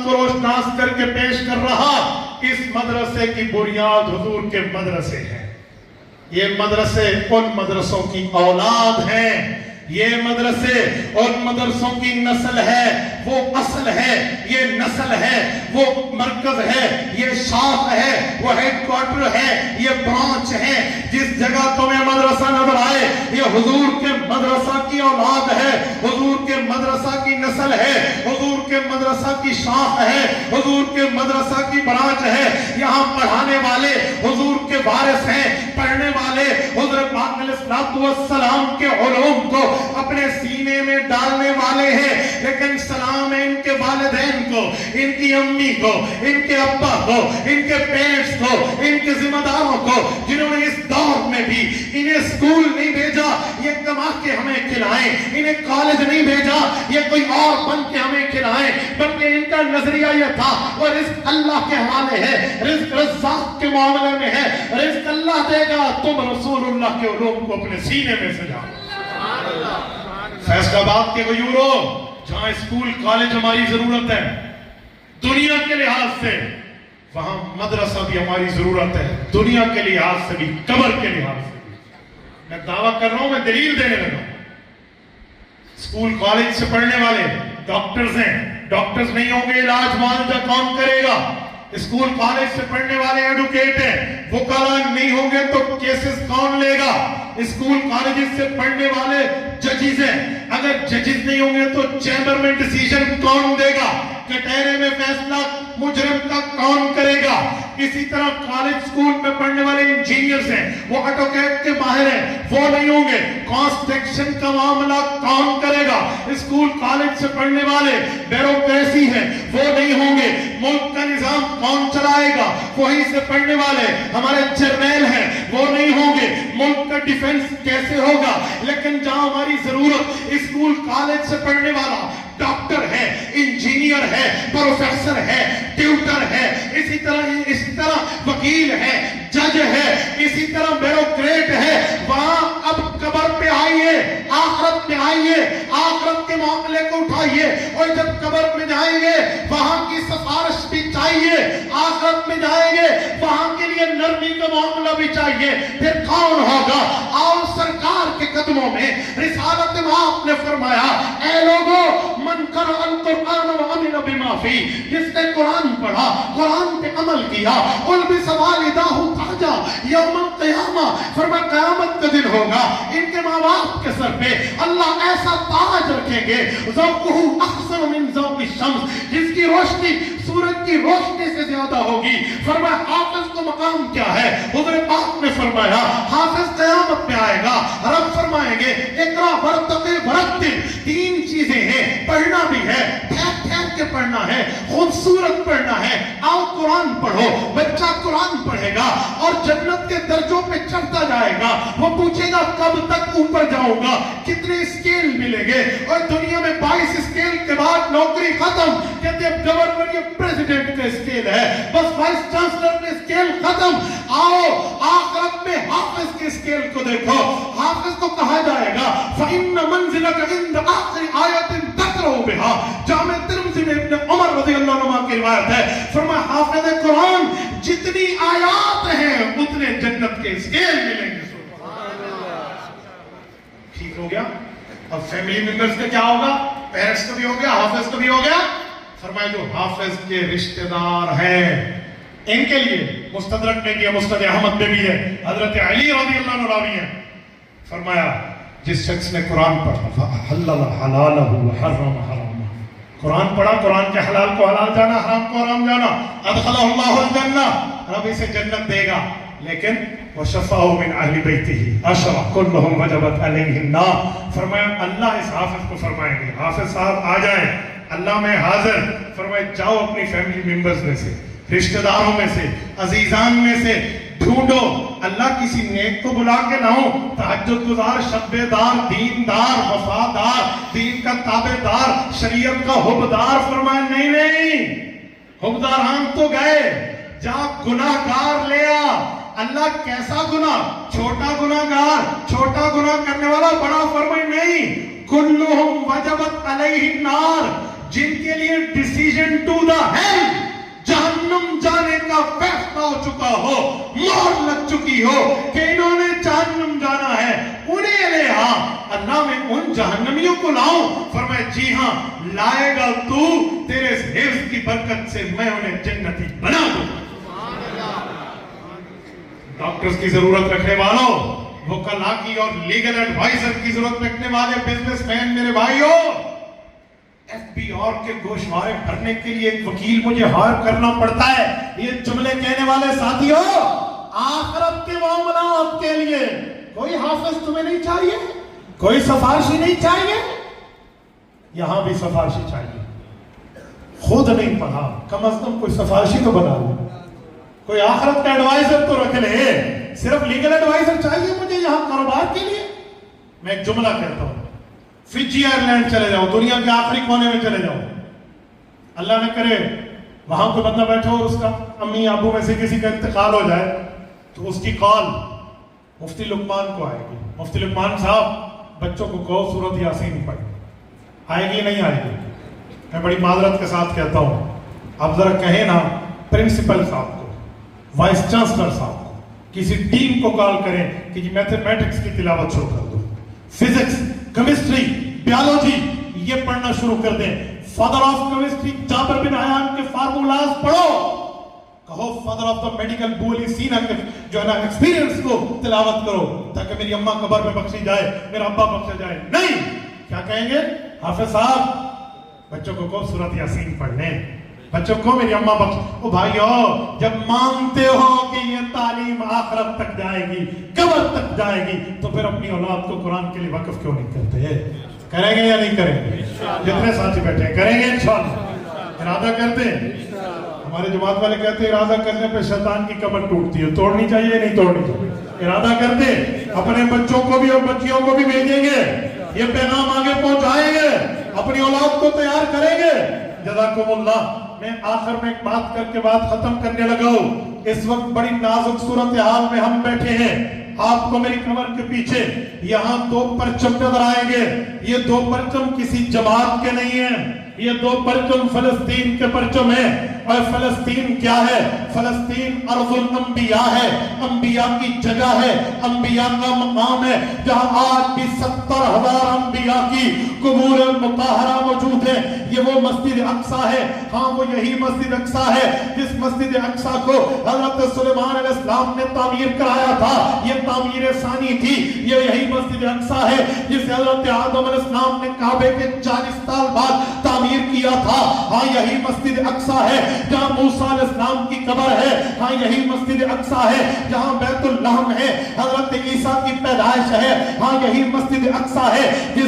کو روشناس کر کے پیش کر رہا. اس مدرسے کی بنیاد حضور کے مدرسے ہیں. یہ مدرسے ان مدرسوں کی اولاد ہیں. یہ مدرسے اور مدرسوں کی نسل ہے. وہ اصل ہے, یہ نسل ہے, وہ مرکز ہے, یہ شاخ ہے, وہ ہیڈ کوارٹر ہے, یہ برانچ ہے. جس جگہ تمہیں مدرسہ نظر آئے یہ حضور کے مدرسہ کی اولاد ہے, حضور کے مدرسہ کی نسل ہے, حضور کے مدرسہ کی شاخ ہے, حضور کے مدرسہ کی برانچ ہے. یہاں پڑھانے والے حضور کے وارث ہیں, پڑھنے والے حضرت پاک علیہ السلام کے علوم کو اپنے سینے میں ڈالنے والے ہیں. لیکن سلام ہے ان کے والدین کو, ان کی امی کو, ان کے ابا کو, ان کے پیرنٹس کو, ان کے ذمہ داروں کو, جنہوں نے اس دور میں بھی انہیں اسکول نہیں بھیجا یہ کما کے ہمیں کھلائیں, انہیں کالج نہیں بھیجا یہ کوئی اور بن کے ہمیں کھلائیں, بلکہ ان کا نظریہ یہ تھا وہ رزق اللہ کے حوالے ہے, رزق رزاق کے معاملے میں ہے, رزق اللہ دے گا, تم رسول اللہ کے علوم کو اپنے سینے میں سجاؤ. فیصلہ آباد کے غیوروں, جہاں اسکول کالج ہماری ضرورت ہے دنیا کے لحاظ سے, وہاں مدرسہ بھی ہماری ضرورت ہے دنیا کے لحاظ سے بھی, قبر کے لحاظ سے بھی. میں دعویٰ کر رہا ہوں, میں دلیل دینے لگا ہوں. اسکول کالج سے پڑھنے والے ڈاکٹرز ہیں, ڈاکٹرز نہیں ہوں گے علاج معالجہ کون کرے گا؟ اسکول کالج سے پڑھنے والے ایڈوکیٹ ہیں, وکلاء نہیں ہوں گے تو کیسز کون لے گا؟ اسکول کالجز سے پڑھنے والے ججز ہیں, اگر ججز نہیں ہوں گے تو چیمبر میں ڈیسیژن کون دے گا؟ کٹہرے میں فیصلہ مجرم کا کون کرے گا؟ اسی طرح کالج اسکول میں پڑھنے والے انجینئرز ہیں, وہ آٹوکیڈ کے ماہر ہیں, وہ نہیں ہوں گے, کنسٹرکشن کا معاملہ کون کرے گا؟ اسکول کالج سے پڑھنے والے بیوروکریسی ہیں, وہ نہیں ہوں گے, ملک کا نظام کون چلائے گا؟ وہیں سے پڑھنے والے ہمارے جرنیل ہیں, وہ نہیں ہوں گے, ملک کا ڈیفنس کیسے ہوگا؟ لیکن جہاں ہماری ضرورت اسکول کالج سے پڑھنے والا ڈاکٹر ہے, انجینئر ہے, پروفیسر ہے, ٹیوٹر ہے, اسی طرح وکیل ہے, جج ہے, اسی طرح بیوروکریٹ ہے, وہاں اب قبر پہ آئیے, آخرت میں آئیے, آخرت کے معاملے کو اٹھائیے, اور جب قبر میں جائیں گے وہاں کی سفارش بھی چاہیے, آخرت میں جائیں گے وہاں کے لیے نرمی کا معاملہ بھی چاہیے. پھر کون ہوگا؟ آؤ سرکار کے قدموں میں. رسالت مآب نے فرمایا, اے لوگوں, من قرأ القرآن وعمل بما فی, جس نے قرآن پڑھا, قرآن پہ عمل کیا, البس والداہ تاجا یوم القیامہ, فرمایا قیامت کا دن ہوگا ان کے ماں باپ کے سر پہ اللہ ایسا تاج رکھیں گے, ذوقہ احسن من ذوق الشمس, جس کی روشنی سورج کی روشنی سے زیادہ ہوگی. فرمایا حافظ کو مقام کیا ہے؟ حضور پاک نے فرمایا حافظ قیامت میں آئے گا, رب فرمائیں گے اقرا ورتقل ورتل, تین چیزیں ہیں, پڑھنا بھی ہے, ٹھہر ٹھہر کے پڑھنا ہے, خوبصورت پڑھنا ہے. آؤ قرآن پڑھو, بچہ قرآن پڑھے گا اور جنت کے درجوں پہ چڑھتا جائے گا. وہ پوچھے گا کب تک اوپر جاؤں گا, کتنے اسکیل ملیں گے, اور دنیا میں 22 اسکیل کے بعد نوکری ختم. کہتے ہیں گورنر یا پریزیڈنٹ کا اسکیل ہے, بس وائس چانسلر کا اسکیل ختم. آؤ آخرت میں حافظ کے اسکیل کو دیکھو. حافظ کو کہا جائے گا فَإِنَّ مَنزِلَكَ عِنْدَ آخِرِ آیَةٍ تَقْرَؤُ بِهَا. جامع ترمذی میں ابن عمر رضی اللہ عنہ کی روایت ہے, فرمایا حافظ قرآن جتنی آیات ہیں اتنے جنت کے اسکیل ملیں گے. ٹھیک ہو گیا. اب فیملی ممبرز کا کیا ہوگا؟ پیرنٹس کا بھی ہو گیا, حافظ کا بھی ہو گیا. فرمایا جو حافظ کے رشتہ دار ہیں ان کے لیے مستدرک میں کیا, مسند احمد میں بھی ہے, حضرت علی رضی اللہ عنہ راوی ہیں. فرمایا جس شخص نے قرآن پڑھا حلل حلالہ وحرم حرامہ, قرآن پڑھا, قرآن کے حلال کو حلال جانا, حرام کو حرام جانا, ادخلہ اللہ الجنہ, رب اسے جنت دے گا. لیکن وَشَفَاهُ مِنْ أَهْلِ بَيْتِهِ عَشْرَةٌ كُلُّهُمْ وَجَبَتْ عَلَيْهِ النَّارُ. فرمایا اللہ اس حافظ کو فرمائیں گے, حافظ صاحب آ جائیں, اللہ میں حاضر. فرمایا جاؤ اپنی فیملی ممبرز میں سے, رشتہ داروں میں سے, عزیزان میں سے ڈھونڈو. اللہ کسی نیک کو بلا کے نہ ہو, تہجد گزار, شب دار, دیندار, وفادار, دین کا تابع دار, شریعت کا حبدار. فرمایا نہیں, حبدار ہم تو گئے, جا گناہگار لے آ. اللہ کیسا گناہ؟ چھوٹا گناہگار, چھوٹا گناہ کرنے والا, بڑا. فرمائے نہیں, کلہم وجبت علیہ النار, جن کے لیے ڈیسیژن ٹو دا ہیل، جہنم جانے کا فیصلہ ہو چکا ہو، مہر لگ چکی ہو کہ انہوں نے جہنم جانا ہے، انہیں لے اللہ میں ان جہنمیوں کو لاؤں؟ فرمایا جی ہاں لائے گا تو، تیرے اس حفظ کی برکت سے میں انہیں جنتی بنا دوں۔ ڈاکٹرز کی ضرورت رکھنے والوں، وکلاء کی اور لیگل ایڈوائزر کی ضرورت رکھنے والے بزنس مین میرے بھائیوں، ایف بی آر کے گوشوارے بھرنے کے لیے ایک وکیل مجھے ہائر کرنا پڑتا ہے۔ یہ جملے کہنے والے ساتھیوں، آخرت کے معاملات کے لیے کوئی حافظ تمہیں نہیں چاہیے، کوئی سفارشی نہیں چاہیے، یہاں بھی سفارشی چاہیے۔ خود نہیں پڑھا، کم از کم کوئی سفارشی تو بنا لو، کوئی آخرت کا ایڈوائزر تو رکھ لے۔ صرف لیگل ایڈوائزر چاہیے مجھے یہاں کاروبار کے لیے؟ میں ایک جملہ کہتا ہوں، فجی آئرلینڈ چلے جاؤ، دنیا کے آخری کونے میں چلے جاؤ، اللہ نہ کرے وہاں کوئی بندہ بیٹھا ہو اور اس کا امی ابو میں سے کسی کا انتقال ہو جائے تو اس کی کال مفتی لقمان کو آئے گی، مفتی لقمان صاحب بچوں کو کہو سورۃ یاسین پڑھ، آئے گی نہیں آئے گی؟ میں بڑی معذرت کے ساتھ کہتا ہوں، اب ذرا کہیں نا پرنسپل صاحب کو، وائس چانسلر صاحب کو، کسی ٹیم کو کال کریں کہ جی میتھمیٹکس کی تلاوت شروع کر دو، فزکس، کیمسٹری، بیالوجی یہ پڑھنا شروع کر دیں، فادر آف کیمسٹری جابر بن حیان کے فارمولاز پڑھو، کہو فادر آف دا میڈیکل بولی سینا کے جو ہے نا ایکسپیرینس کو تلاوت کرو تاکہ میری اماں قبر میں بخشی جائے، میرا ابا بخشا جائے۔ نہیں، کیا کہیں گے؟ حافظ صاحب بچوں کو کہو سورۃ یاسین پڑھنے، بچوں کو میری اماں بخش۔ او بھائیو، جب مانتے ہو کہ یہ تعلیم آخرت تک جائے گی، قبر تک جائے گی، تو پھر اپنی اولاد کو قرآن کے لیے وقف کیوں نہیں کرتے؟ کریں گے یا نہیں کریں گے؟ جتنے ساتھی بیٹھے ہیں کریں گے انشاءاللہ، ارادہ کرتے ہیں۔ ہمارے جماعت والے کہتے ہیں ارادہ کرنے پہ شیطان کی کمر ٹوٹتی ہے، توڑنی چاہیے نہیں توڑنی چاہیے؟ ارادہ کرتے اپنے بچوں کو بھی اور بچیوں کو بھی بھیجیں گے، یہ پیغام آگے پہنچائیں گے، اپنی اولاد کو تیار کریں گے۔ جزاکم اللہ۔ میں آخر میں ایک بات کر کے بات ختم کرنے لگا ہوں۔ اس وقت بڑی نازک صورتحال میں ہم بیٹھے ہیں، آپ کو میری کمر کے پیچھے یہاں دو پرچم نظر آئیں گے، یہ دو پرچم کسی جماعت کے نہیں ہیں، یہ دو پرچم فلسطین کے پرچم ہیں۔ اور فلسطین کیا ہے؟ فلسطین ارض الانبیاء ہے، انبیاء کی جگہ ہے، انبیاء کا مقام ہے، جہاں آج بھی 70,000 انبیاء کی قبور مطہرہ موجود ہے۔ یہ وہ مسجد اقصیٰ ہے، ہاں وہ یہی مسجد اقصیٰ ہے جس مسجد اقصیٰ کو حضرت سلیمان علیہ السلام نے تعمیر کرایا تھا، یہ تعمیر ثانی تھی۔ یہ یہی مسجد اقصیٰ ہے جسے حضرت آدم علیہ السلام نے کعبے کے 40 سال بعد تعمیر کیا تھا، ہاں یہی مسجد اقصیٰ ہے جہاں موسیٰ علیہ السلام کی قبر ہے، ہاں یہی مسجد اقصیٰ ہے جہاں بیت اللحم ہے، حضرت عیسیٰ کی پیدائش ہے، ہاں یہی مسجد اقصیٰ ہے